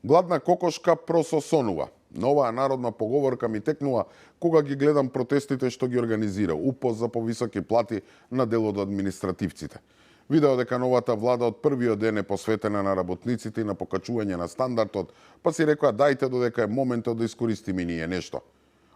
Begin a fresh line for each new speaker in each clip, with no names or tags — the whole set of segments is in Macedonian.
Гладна кокошка прососонува. Новаа народна поговорка ми текнува кога ги гледам протестите што ги организира УПО за повисоки плати на дел од административците. Видео дека новата влада од првиот ден е посветена на работниците и на покачување на стандардот, па си рекоа дајте додека е моментот да искористиме ние нешто.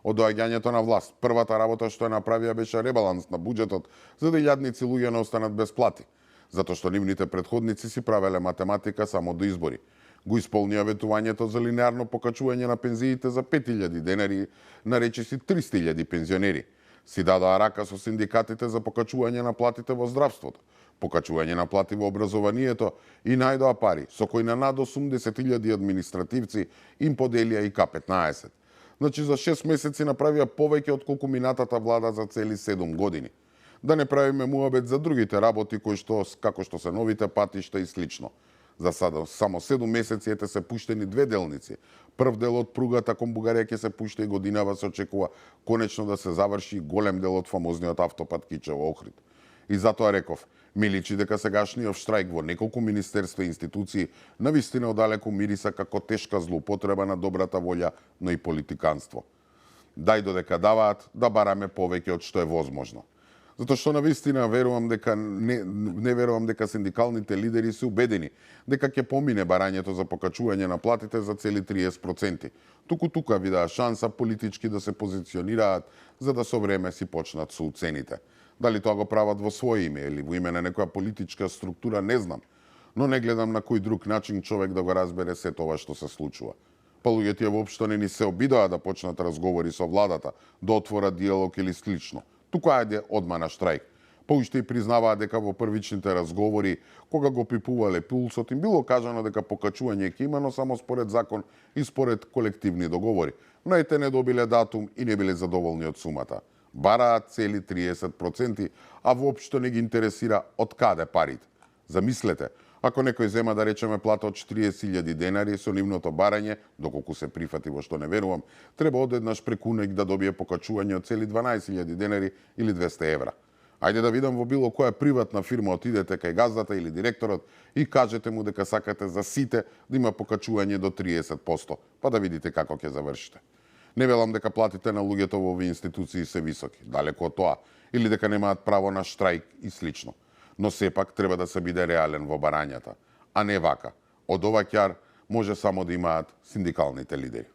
Од доаѓањето на власт, првата работа што ја направија беше ребаланс на буџетот за да илјадници луѓе не останат без плати, затоа што нивните претходници си правеле математика само до избори. Го исполнија ветувањето за линеарно покачување на пензиите за 5000 денари, наречиси 300.000 пензионери. Си дадоа рака со синдикатите за покачување на платите во здравството, покачување на плати во образованието и најдоа пари, со кои на над 80.000 административци им поделија и К-15. Значи за 6 месеци направија повеќе од колку минатата влада за цели 7 години. Да не правиме муабет за другите работи кои што како што се новите патишта и слично. За сада само 7 месеци ете се пуштени 2 делници. Прв дел од пругата кон Бугарија ќе се пушта и годинава се очекува конечно да се заврши голем дел од фамозниот автопат Кичево-Охрид. И затоа реков, ми личи дека сегашниот штрајк во неколку министерства и институции навистина одалеку мириса како тешка злоупотреба на добрата волја, но и политиканство. Дај додека даваат, да бараме повеќе од што е возможно. Затоа што навистина верувам дека не верувам дека синдикалните лидери се убедени дека ќе помине барањето за покачување на платите за цели 30%. Тука видаа шанса политички да се позиционираат за да со време си почнат со уцените. Дали тоа го прават во своје име или во име на некоја политичка структура, не знам. Но не гледам на кој друг начин човек да го разбере се тоа што се случува. Па луѓето воопшто не ни се обидоа да почнат разговори со владата, да отворат диалог или слично. Тука ајде одма на штрајк. Па уште и признаваа дека во првичните разговори, кога го пипувале пулсот, им било кажано дека покачување ќе има, но само според закон и според колективни договори. Но ете не добиле датум и не биле задоволни од сумата. Бараат цели 30%, а воопшто не ги интересира од каде парите. Замислете, ако некој зема да речеме плата од 40.000 денари со нивното барање, доколку се прифати во што не верувам, треба одеднаш преку ноќ да добие покачување од цели 12.000 денари или 200 евра. Ајде да видам во било која приватна фирма отидете кај газдата или директорот и кажете му дека сакате за сите да има покачување до 30%, па да видите како ќе завршите. Не велам дека платите на луѓето во овие институции се високи, далеко од тоа, или дека немаат право на штрајк и слично. Но сепак треба да се биде реален во барањата, а не вака. Од ова ќар може само да имаат синдикалните лидери.